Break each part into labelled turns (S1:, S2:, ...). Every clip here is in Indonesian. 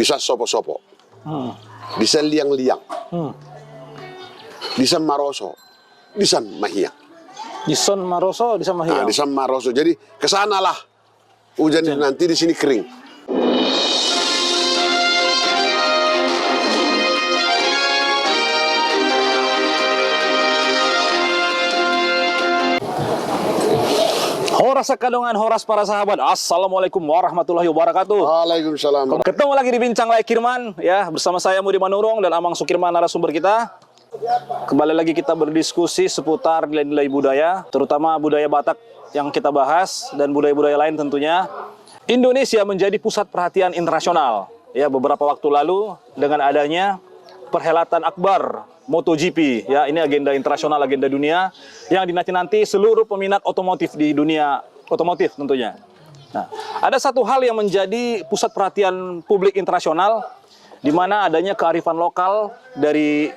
S1: Bisa sopo-sopo. Bisa liang-liang. Bisa maroso. Bisa mahiang.
S2: Dison Maroso, Dison
S1: Nah,
S2: Mahiang.
S1: di Maroso. Jadi kesanalah hujan nanti di sini kering.
S2: Horas sekadongan, horas para sahabat. Assalamualaikum warahmatullahi wabarakatuh.
S1: Waalaikumsalam.
S2: Ketemu lagi di Bincang Layak Kirman ya, bersama saya Mudi Manurung dan Amang Sukirman narasumber kita. Kembali lagi kita berdiskusi seputar nilai-nilai budaya, terutama budaya Batak yang kita bahas dan budaya-budaya lain tentunya. Indonesia menjadi pusat perhatian internasional ya beberapa waktu lalu dengan adanya perhelatan akbar MotoGP ya, ini agenda internasional, agenda dunia yang dinanti-nanti seluruh peminat otomotif di dunia otomotif tentunya. Nah, ada satu hal yang menjadi pusat perhatian publik internasional di mana adanya kearifan lokal dari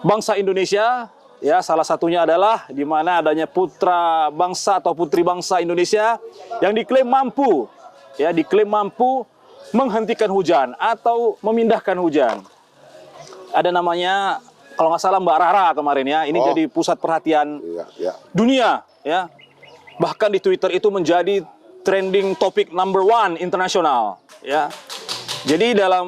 S2: bangsa Indonesia ya, salah satunya adalah di mana adanya putra bangsa atau putri bangsa Indonesia yang diklaim mampu menghentikan hujan atau memindahkan hujan. Ada namanya kalau nggak salah Mbak Rara kemarin ya, ini jadi pusat perhatian dunia ya. Bahkan di Twitter itu menjadi trending topik number 1 internasional ya. Jadi dalam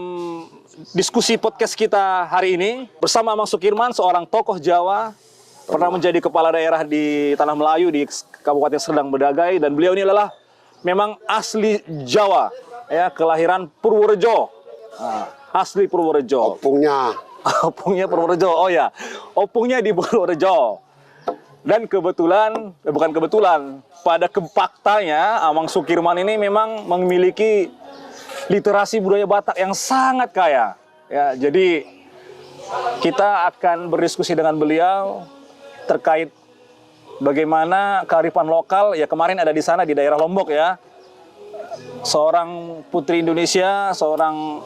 S2: diskusi podcast kita hari ini bersama Amang Sukirman, seorang tokoh Jawa, pernah menjadi kepala daerah di Tanah Melayu di Kabupaten Serdang Bedagai, dan beliau ini adalah memang asli Jawa ya, kelahiran Purworejo. Nah, asli Purworejo. Opungnya Purworejo. Oh ya, opungnya di Purworejo. Dan kebetulan, bukan kebetulan, pada faktanya Amang Sukirman ini memang memiliki literasi budaya Batak yang sangat kaya. Ya, jadi kita akan berdiskusi dengan beliau terkait bagaimana kearifan lokal. Ya, kemarin ada di sana di daerah Lombok ya. Seorang putri Indonesia, seorang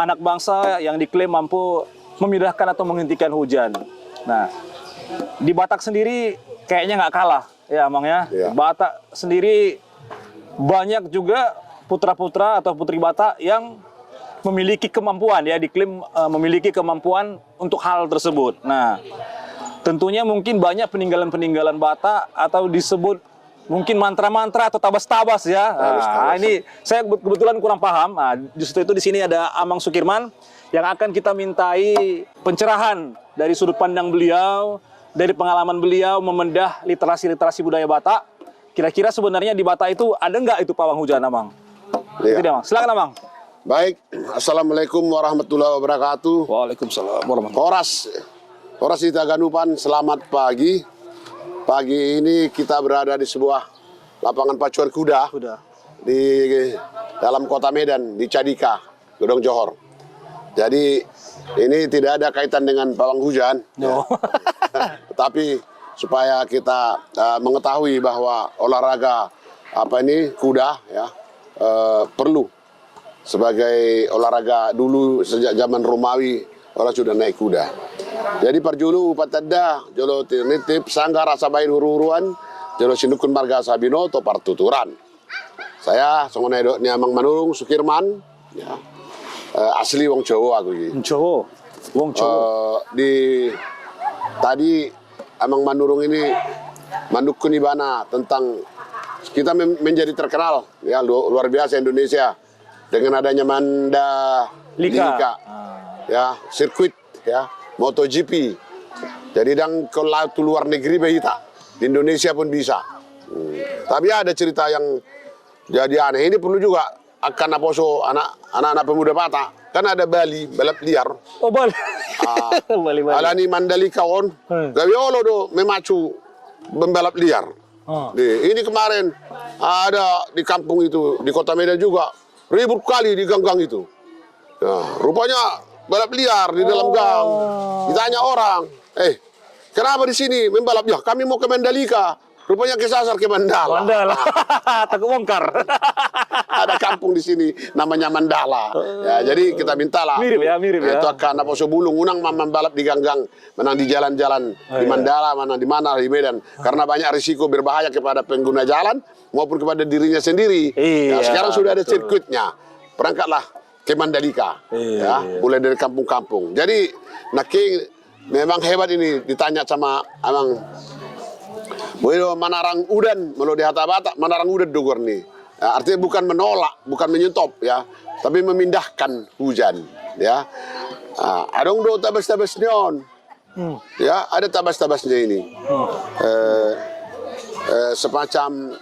S2: anak bangsa yang diklaim mampu memindahkan atau menghentikan hujan. Nah, di Batak sendiri kayaknya nggak kalah ya, Amang ya. Batak sendiri banyak juga putra-putra atau putri Batak yang memiliki kemampuan ya, diklaim memiliki kemampuan untuk hal tersebut. Nah, tentunya mungkin banyak peninggalan-peninggalan Batak atau disebut mungkin mantra-mantra atau tabas-tabas ya. Nah, ini saya kebetulan kurang paham. Nah, justru itu di sini ada Amang Sukirman yang akan kita mintai pencerahan dari sudut pandang beliau, dari pengalaman beliau membedah literasi-literasi budaya Batak. Kira-kira sebenarnya di Batak itu ada nggak itu pawang hujan, Amang?
S1: Ya.
S2: Itu dia, Amang. Silakan, Amang.
S1: Baik, Assalamualaikum warahmatullahi wabarakatuh.
S2: Waalaikumsalam warahmatullahi.
S1: Horas di Taganupan, selamat pagi. Pagi ini kita berada di sebuah lapangan pacuan kuda di dalam kota Medan, di Cadika, Gedong Johor. Jadi ini tidak ada kaitan dengan pawang hujan, ya. Tetapi supaya kita mengetahui bahwa olahraga kuda ya perlu sebagai olahraga dulu sejak zaman Romawi orang sudah naik kuda. Jadi parjulu upatadda jolo tinitip sangga rasa bain huru-huruan jolo sinukun marga sabino to partuturan. Saya songone ni Amang Manurung Sukirman ya. Asli wong Jawa aku iki.
S2: Wong Jawa.
S1: Tadi Amang Manurung ini mandukun ibana tentang kita menjadi terkenal ya, luar biasa Indonesia dengan adanya Mandalika ya, sirkuit ya, MotoGP. Jadi dan kalau luar negeri behita, di Indonesia pun bisa. Tapi ada cerita yang jadi aneh. Ini perlu juga akan aposo anak-anak pemuda Batak. Kan ada Bali, balap liar.
S2: Oh, Bali. Bali.
S1: Alani Mandalika on. Gawiolo do memacu membalap liar. Ini kemarin ada di kampung itu, di kota Medan juga, ribut kali di gang-gang itu. Nah, rupanya balap liar di dalam gang. Ditanya orang, kenapa di sini membalap? Ya, kami mau ke Mandalika. Rupanya kesasar ke Mandala.
S2: Takut bongkar.
S1: Ada kampung di sini namanya Mandala. Ya, jadi kita mintalah.
S2: Mirip ya.
S1: Itu akan apa bulung unang membalap di gang-gang, menang di jalan-jalan di Mandala, mana di mana di Medan. Karena banyak risiko berbahaya kepada pengguna jalan maupun kepada dirinya sendiri.
S2: Iya,
S1: sekarang sudah ada sirkuitnya. Berangkatlah ke Mandalika, ya, mulai dari kampung-kampung. Jadi, Naking memang hebat ini ditanya sama amang. Boyo manarang udan, melo di hata-bata, manarang udan dogor nih. Ya, artinya bukan menolak, bukan menyetop, ya, tapi memindahkan hujan, ya. Adong do tabas-tabas neon, ya, ada tabas-tabasnya ini. Semacam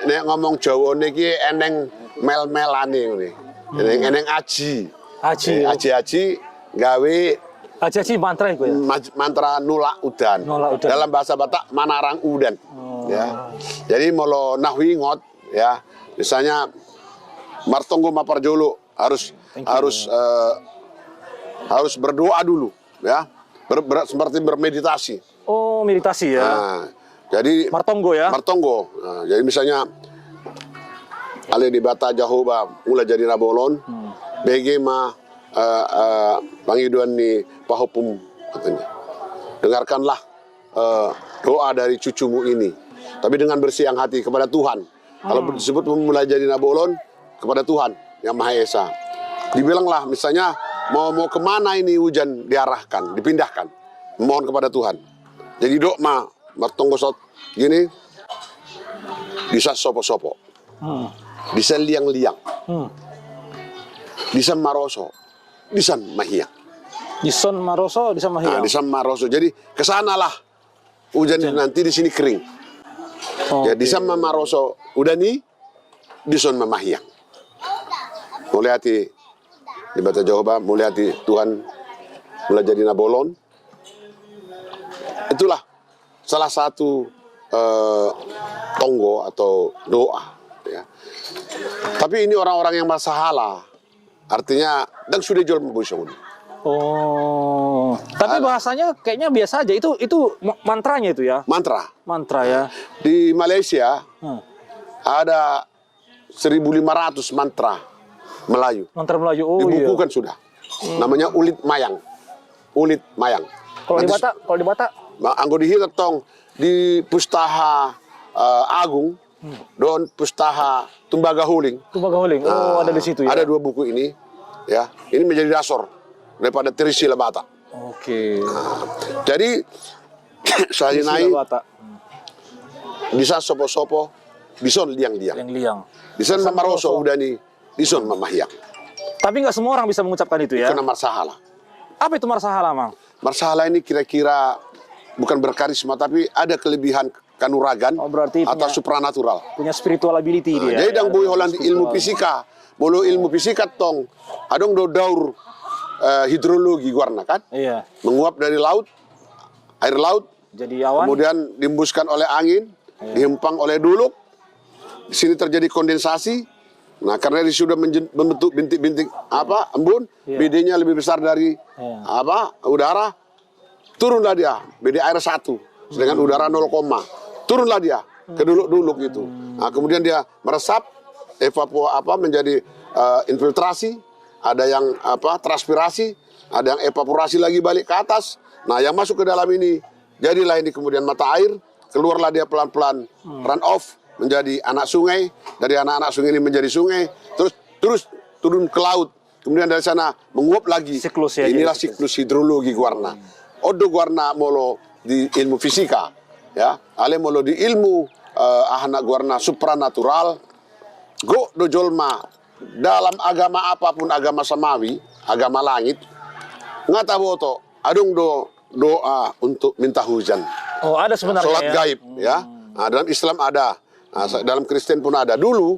S1: nek ngomong Jawa niki eneng mel-melane ngene. Eneng aji. Aji gawe
S2: Aji mantra itu ya.
S1: Mantra nolak udan. Dalam bahasa Batak manarang udan. Ya. Jadi molo nahwi ngot ya. Misalnya martonggo maparjolo harus berdoa dulu ya. Seperti bermeditasi.
S2: Oh, meditasi ya.
S1: Nah, jadi
S2: martonggo ya.
S1: Martonggo. Nah, jadi misalnya ale di Bata Jahoba mulai jadi nabolon, BG mah pangiduan ni pahopum katanya. Dengarkanlah doa dari cucumu ini, tapi dengan bersiang hati kepada Tuhan. Kalau disebut mulai jadi nabolon kepada Tuhan yang Maha Esa. Dibilanglah misalnya mau kemana ini hujan diarahkan, dipindahkan, mohon kepada Tuhan. Jadi doa mah martonggo sot gini, bisa sopo-sopo. Bisa liang-liang, bisa maroso, bisa mahiyang.
S2: Dison maroso, dison mahiyang.
S1: Nah, dison maroso. Jadi kesanalah hujan nanti di sini kering. Ya, dison maroso udah nih, dison mahiyang. Mulai hati di Bata Jawa, mulai hati Tuhan mulai jadi nabolon. Itulah salah satu tonggo atau doa. Ya. Tapi ini orang-orang yang masalah, artinya dan sudah jual membusung.
S2: Oh, tapi bahasanya kayaknya biasa aja. Itu mantranya itu ya? Mantra ya.
S1: Di Malaysia ada 1.500 mantra Melayu.
S2: Mantra Melayu. Oh,
S1: dibukukan sudah. Namanya Ulit Mayang.
S2: Kalau di Batak?
S1: Anggo dihitat tong di Pustaha Agung. Don Pustaha Tumbaga Huling.
S2: Oh, ada di situ ya.
S1: Ada 2 buku ini, ya. Ini menjadi dasar daripada Trisila Batak.
S2: Oke.
S1: Jadi saya naik bisa sopo-sopo, bison liang-liang. Bisa mamaroso udah nih, bison mamahyak.
S2: Tapi nggak semua orang bisa mengucapkan itu ya.
S1: Itu nama marsahala.
S2: Apa itu marsahala, Mang?
S1: Marsahala ini kira-kira bukan berkarisma, tapi ada kelebihan kanuragan atau supranatural.
S2: Punya spiritual ability dia.
S1: Jadi dang boy Holland ilmu fisika, bolo ilmu fisika tong, adong do daur hidrologi warna kan?
S2: Iya.
S1: Menguap dari laut, air laut,
S2: jadi awan.
S1: Kemudian dihembuskan oleh angin, dihempang oleh duluk. Di sini terjadi kondensasi. Nah, karena dia sudah membentuk bintik-bintik embun, BD-nya lebih besar dari udara, turunlah dia, BD air 1, sedangkan udara 0, turunlah dia ke duluk-duluk itu. Nah, kemudian dia meresap, menjadi infiltrasi, ada yang transpirasi, ada yang evaporasi lagi balik ke atas. Nah, yang masuk ke dalam ini, jadilah ini kemudian mata air, keluarlah dia pelan-pelan run off menjadi anak sungai, dari anak-anak sungai ini menjadi sungai, terus turun ke laut, kemudian dari sana menguap lagi. Inilah siklus hidrologi Guarna. Odo Guarna molo di ilmu fisika, ya, ale molo di ilmu ahana Guarna supranatural, go do jolma dalam agama apapun, agama samawi, agama langit, ngata boto, adung doa untuk minta hujan.
S2: Oh, ada sebenarnya.
S1: Sholat gaib, ya. Nah, dalam Islam ada, dalam Kristen pun ada. Dulu,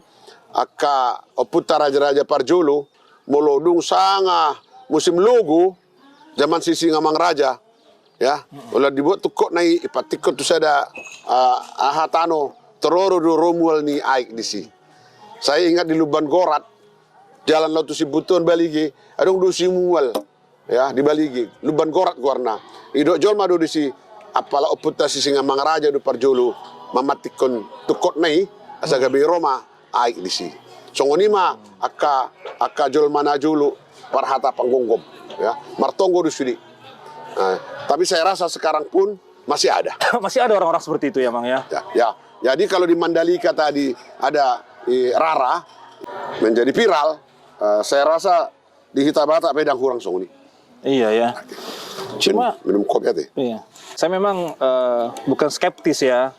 S1: Oputa Raja-Raja Parjolo, molodung sanga musim logo, zaman sisi ngamang raja, ya. Olah dibuat tukok nai ipatikot tu sada ahatano teroro do Romual ni aik disi. Saya ingat di Luban Gorat, Jalan Laut Sibuton Baligi, adong do simual, ya, di Baligi, Luban Gorat Guarna. Idok jol madu disi apala Oputa sisi ngamang raja do Parjolo, mamatikon tukot nai asa gabi Roma aik disi. Songonima aka jol mana julu parhata panggonggom, ya, martonggo di sini. Tapi saya rasa sekarang pun masih ada.
S2: Masih ada orang-orang seperti itu ya, Mang ya.
S1: Ya. Jadi kalau di Mandalika tadi ada Rara menjadi viral, Saya rasa di Hitabata pedang kurang song nih.
S2: Iya ya. Cuma
S1: minum kopi aja.
S2: iya. Saya memang bukan skeptis ya.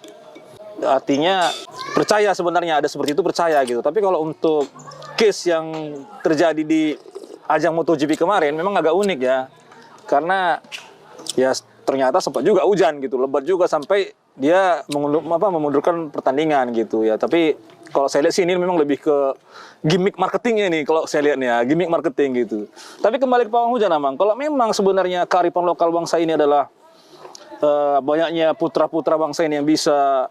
S2: Artinya percaya sebenarnya ada seperti itu, percaya gitu. Tapi kalau untuk case yang terjadi di ajang MotoGP kemarin memang agak unik ya. Karena ya ternyata sempat juga hujan gitu, lebat juga sampai dia memundurkan pertandingan gitu ya. Tapi kalau saya lihat sih ini memang lebih ke gimmick marketingnya nih kalau saya lihat nih ya, gimmick marketing gitu. Tapi kembali ke pawang hujan Amang, kalau memang sebenarnya kearifan lokal bangsa ini adalah banyaknya putra-putra bangsa ini yang bisa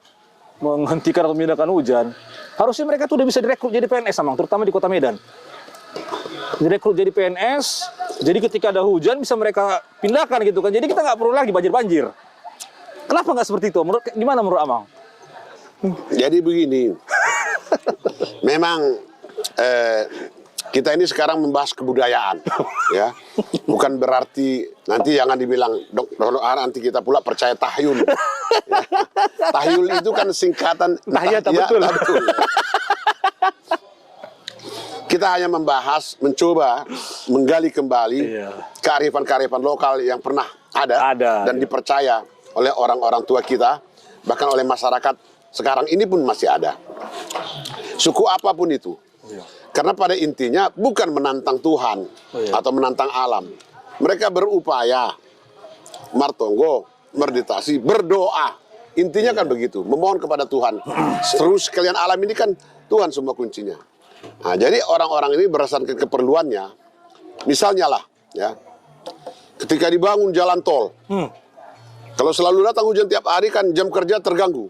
S2: menghentikan atau memindahkan hujan, harusnya mereka tuh udah bisa direkrut jadi PNS Amang, terutama di Kota Medan. Direkrut jadi PNS, jadi ketika ada hujan bisa mereka pindahkan gitu kan. Jadi kita nggak perlu lagi banjir-banjir. Kenapa nggak seperti itu? Gimana menurut Amang?
S1: Jadi begini, memang kita ini sekarang membahas kebudayaan, ya. Bukan berarti nanti jangan dibilang nanti kita pula percaya tahyul. Ya. Tahyul itu kan singkatan.
S2: Betul.
S1: Betul. Kita hanya membahas, mencoba menggali kembali kearifan-kearifan lokal yang pernah ada dan dipercaya oleh orang-orang tua kita, bahkan oleh masyarakat sekarang ini pun masih ada. Suku apapun itu. Karena pada intinya bukan menantang Tuhan atau menantang alam. Mereka berupaya, martonggo, meditasi, berdoa. Intinya kan begitu, memohon kepada Tuhan. Terus sekalian alam ini kan Tuhan semua kuncinya. Nah, jadi orang-orang ini berdasarkan keperluannya, misalnya lah, ya, ketika dibangun jalan tol, kalau selalu datang hujan tiap hari kan jam kerja terganggu.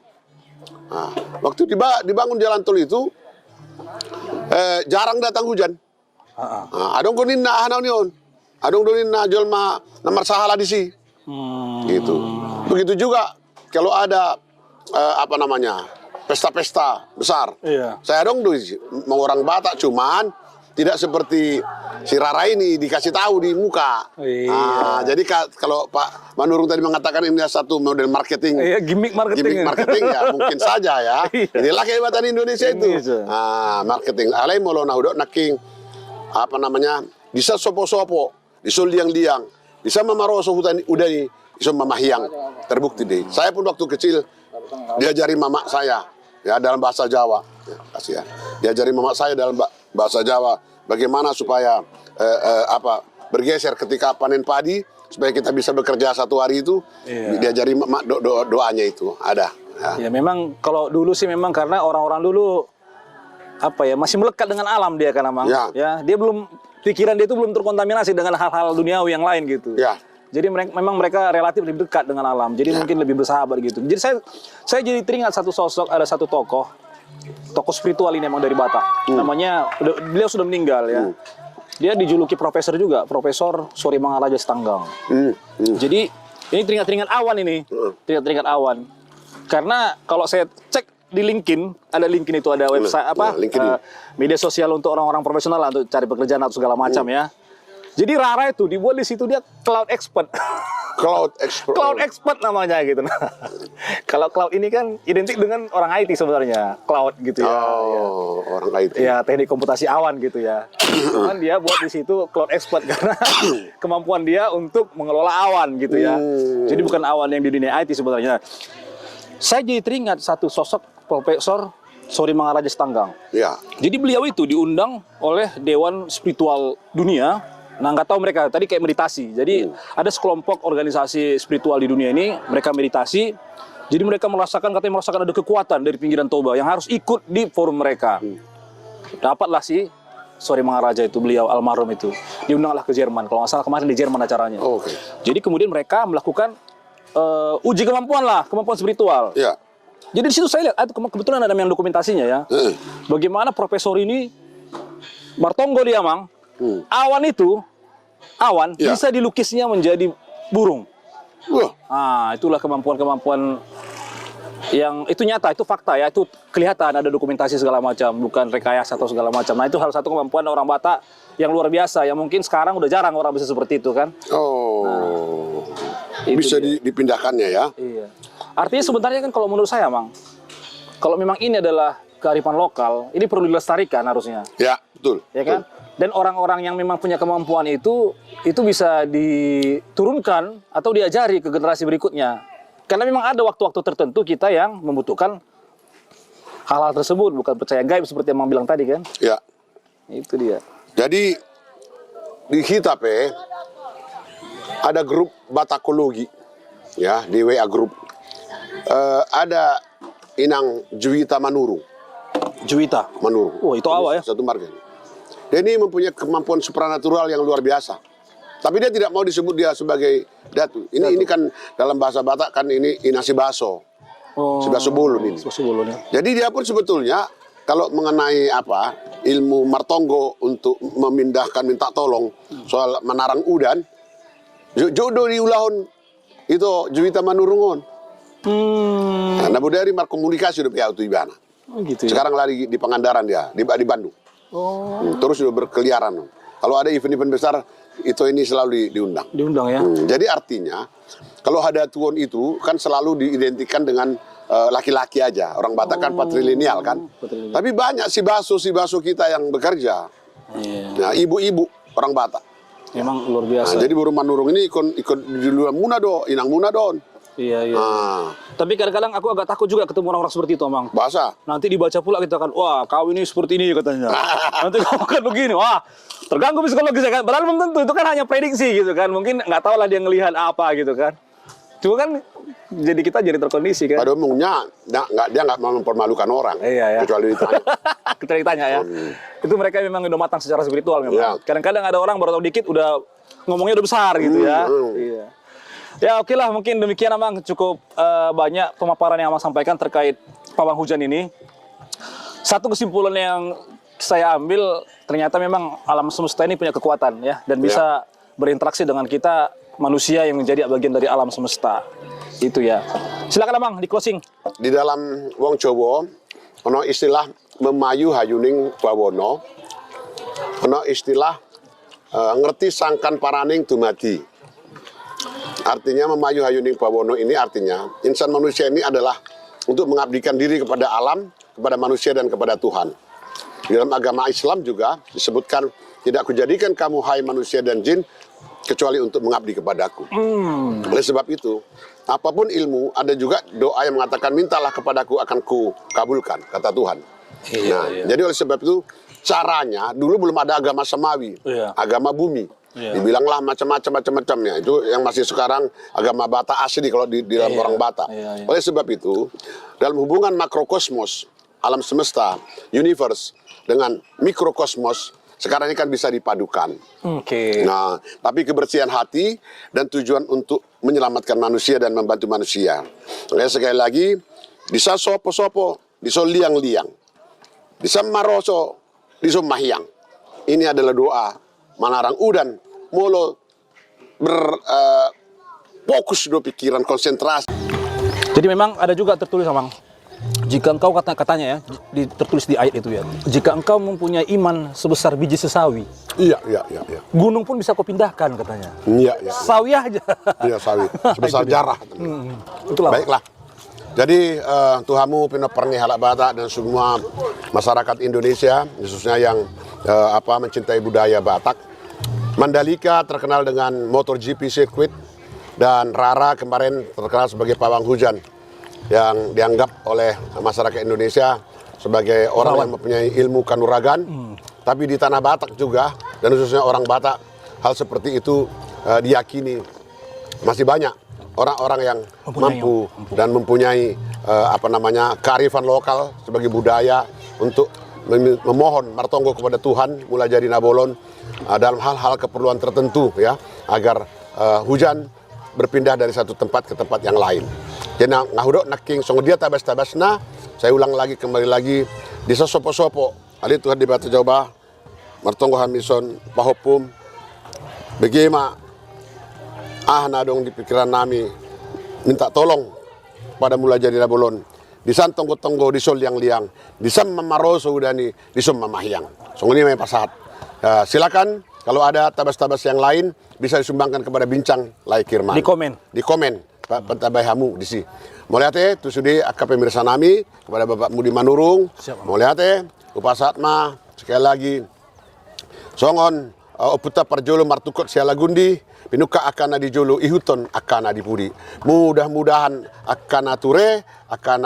S1: Nah, waktu dibangun jalan tol itu, jarang datang hujan. Adong kunin na hanaw niyon. Adong kunin na jolma namar sahala di si. Gitu. Begitu juga kalau ada pesta-pesta besar. Saya dong mau orang Batak, cuman tidak seperti si Rara ini dikasih tahu di muka. Jadi kalau Pak Manurung tadi mengatakan ini satu model marketing,
S2: gimmick
S1: marketing ya mungkin saja ya. Inilah kehebatan Indonesia itu. Marketing. Alai molo nahudok naking bisa sopo-sopo, bisa liang-liang, bisa mamaroso hutan udani, bisa mamahiang. Terbukti deh. Saya pun waktu kecil diajari mama saya ya dalam bahasa Jawa. Ya, kasih ya. Diajari mama saya dalam bahasa Jawa bagaimana supaya bergeser ketika panen padi supaya kita bisa bekerja satu hari itu. Diajari mama doanya itu ada.
S2: Ya memang kalau dulu sih memang karena orang-orang dulu masih melekat dengan alam dia kan Amang. Ya, dia belum pikiran dia itu belum terkontaminasi dengan hal-hal duniawi yang lain gitu. Jadi memang mereka relatif lebih dekat dengan alam. Jadi mungkin lebih bersahabat gitu. Jadi saya jadi teringat satu sosok, ada satu tokoh spiritual ini emang dari Batak. Namanya beliau sudah meninggal ya. Dia dijuluki profesor juga, Profesor Sori Mangaraja Setanggang. Jadi ini teringat-teringat awan ini. Teringat-teringat awan. Karena kalau saya cek di LinkedIn, ada LinkedIn itu ada website media sosial untuk orang-orang profesional lah, untuk cari pekerjaan atau segala macam ya. Jadi Rara itu dibuat di situ dia cloud expert. Cloud expert namanya gitu. Nah, kalau cloud ini kan identik dengan orang IT sebenarnya, cloud gitu ya.
S1: Orang IT.
S2: Ya, teknik komputasi awan gitu ya. Cuman dia buat di situ cloud expert karena kemampuan dia untuk mengelola awan gitu ya. Jadi bukan awan yang di dunia IT sebenarnya. Saya jadi teringat satu sosok Profesor Sori Mangaraja Setanggang. Jadi beliau itu diundang oleh Dewan Spiritual Dunia. Nah, nggak tahu mereka tadi kayak meditasi. Jadi ada sekelompok organisasi spiritual di dunia ini, mereka meditasi. Jadi mereka katanya merasakan ada kekuatan dari pinggiran Toba yang harus ikut di forum mereka. Dapatlah si Sori Mangaraja itu, beliau almarhum itu diundanglah ke Jerman. Kalau nggak salah kemarin di Jerman acaranya. Jadi kemudian mereka melakukan uji kemampuan spiritual. Jadi di situ saya lihat kebetulan ada yang dokumentasinya ya. Bagaimana profesor ini Martonggo dia Mang. Awan bisa dilukisnya menjadi burung. Nah, itulah kemampuan-kemampuan yang itu nyata, itu fakta ya, itu kelihatan ada dokumentasi segala macam, bukan rekayasa atau segala macam. Nah, itu salah satu kemampuan orang Batak yang luar biasa, yang mungkin sekarang udah jarang orang bisa seperti itu kan.
S1: Bisa dipindahkannya ya.
S2: Artinya sebenarnya kan kalau menurut saya Mang, kalau memang ini adalah kearifan lokal, ini perlu dilestarikan harusnya.
S1: Ya, betul.
S2: Ya kan? Dan orang-orang yang memang punya kemampuan itu bisa diturunkan atau diajari ke generasi berikutnya. Karena memang ada waktu-waktu tertentu kita yang membutuhkan hal-hal tersebut, bukan percaya gaib seperti yang Mang bilang tadi kan.
S1: Ya.
S2: Itu dia.
S1: Jadi di kita ada grup Batakologi, ya, di WA grup. Ada Inang Juwita Manurung.
S2: Juwita
S1: Manurung.
S2: Oh, itu awal ya.
S1: Satu marga. Dia ini mempunyai kemampuan supranatural yang luar biasa. Tapi dia tidak mau disebut dia sebagai datu. Ini kan dalam bahasa Batak kan ini inasi baso.
S2: Oh,
S1: Sebaso bulun ini.
S2: Sebaso bulun ya.
S1: Jadi dia pun sebetulnya kalau mengenai ilmu martonggo untuk memindahkan minta tolong soal menarang udan, jodoh di ulahon itu Juwita Manurungon. Nah, dari markomunikasi udah piau tu ibana.
S2: Oh, gitu ya.
S1: Sekarang lari di Pangandaran dia di Bandung.
S2: Oh.
S1: Terus sudah berkeliaran. Kalau ada event-event besar itu ini selalu diundang.
S2: Diundang ya.
S1: Jadi artinya kalau ada tuon itu kan selalu diidentikan dengan laki-laki aja. Orang Batak kan patrilineal kan.
S2: Patrilineal.
S1: Tapi banyak si baso kita yang bekerja. Nah, ibu-ibu orang Batak.
S2: Memang luar biasa.
S1: Nah, jadi baru Manurung ini ikut di luar Munado, Inang Munadon.
S2: Iya. Tapi kadang-kadang aku agak takut juga ketemu orang-orang seperti itu, Mang.
S1: Bahasa.
S2: Nanti dibaca pula kita kan, wah kau ini seperti ini katanya. Nanti kau kan begini, wah terganggu psikologis kan. Padahal belum tentu, itu kan hanya prediksi gitu kan. Mungkin nggak tahu lah dia ngelihat apa gitu kan. Cuma kan jadi kita jadi terkondisi kan.
S1: Pada umumnya dia nggak mau mempermalukan orang.
S2: Iya.
S1: Kecuali ditanya.
S2: Kita ditanya ya. Itu mereka memang udah matang secara spiritual memang.
S1: Iya.
S2: Kadang-kadang ada orang baru tahu dikit udah ngomongnya udah besar gitu ya. Iya. Ya oke lah, mungkin demikian Amang, cukup banyak pemaparan yang Amang sampaikan terkait pawang hujan ini. Satu kesimpulan yang saya ambil, ternyata memang alam semesta ini punya kekuatan ya, dan bisa berinteraksi dengan kita manusia yang menjadi bagian dari alam semesta. Itu ya. Silakan Amang di closing.
S1: Di dalam wong Jawa ono istilah memayu hayuning bawono. Ono istilah ngerti sangkan paraning dumadi. Artinya memayu hayuning bawono ini artinya insan manusia ini adalah untuk mengabdikan diri kepada alam, kepada manusia dan kepada Tuhan. Di dalam agama Islam juga disebutkan tidak kujadikan kamu hai manusia dan jin kecuali untuk mengabdi kepadaku. Oleh sebab itu, apapun ilmu ada juga doa yang mengatakan mintalah kepadaku akan ku kabulkan, kata Tuhan. Jadi oleh sebab itu caranya dulu belum ada agama samawi, agama bumi. Dibilanglah macam-macamnya. Itu yang masih sekarang agama Batak asli kalau di dalam orang Batak. Oleh sebab itu, dalam hubungan makrokosmos, alam semesta, universe dengan mikrokosmos, sekarang ini kan bisa dipadukan. Nah, tapi kebersihan hati dan tujuan untuk menyelamatkan manusia dan membantu manusia. Sekali lagi, bisa sopo-sopo, bisa liang-liang, bisa maroso, bisa mahyang. Ini adalah doa manarang udan, molo fokus do pikiran, konsentrasi.
S2: Jadi memang ada juga tertulis Amang, jika engkau katanya ya, tertulis di ayat itu ya, jika engkau mempunyai iman sebesar biji sesawi,
S1: Iya.
S2: gunung pun bisa kau pindahkan katanya.
S1: Iya.
S2: Sawi aja.
S1: Iya, sawi. Sebesar jarah.
S2: Itulah.
S1: Baiklah. Jadi Tuhamu pina perni halak Batak dan semua masyarakat Indonesia, khususnya yang mencintai budaya Batak. Mandalika terkenal dengan MotoGP circuit dan Rara kemarin terkenal sebagai pawang hujan yang dianggap oleh masyarakat Indonesia sebagai orang yang mempunyai ilmu kanuragan. Tapi di tanah Batak juga dan khususnya orang Batak hal seperti itu diyakini masih banyak orang-orang yang mampu dan mempunyai kearifan lokal sebagai budaya untuk memohon martonggo kepada Tuhan mulai jadi nabolon dalam hal-hal keperluan tertentu ya agar hujan berpindah dari satu tempat ke tempat yang lain. Jadi ngahudok naking song dia tabas-tabasna, saya ulang lagi kembali lagi di sopo-sopo ali Tuhan di Batu Jawa martonggo hamison pahopum bagaimana nadong di pikiran nami minta tolong pada mulai jadi nabolon di san tonggo-tonggo di sol liang-liang di san mamaroso udani di som mamahyang. Song ini memang pasat. Silakan kalau ada tabas-tabas yang lain bisa disumbangkan kepada Bincang Lai Kirman. Di komen Pak Pentabay Hamu di sini. Moliate tu sudi akap pemirsa nami kepada Bapak Mudi Manurung. Moliate upasatma sekali lagi Songon oputa parjolo martukot sialagundi pinuka akan dijolo ihuton akan dipudi. Mudah-mudahan akan ture akan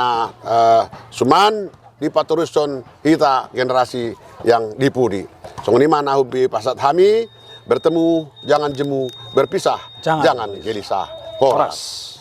S1: suman di paturuson kita generasi yang dipudi. Songon ini mana hubi pasat hami bertemu jangan jemu berpisah jangan gelisah horas.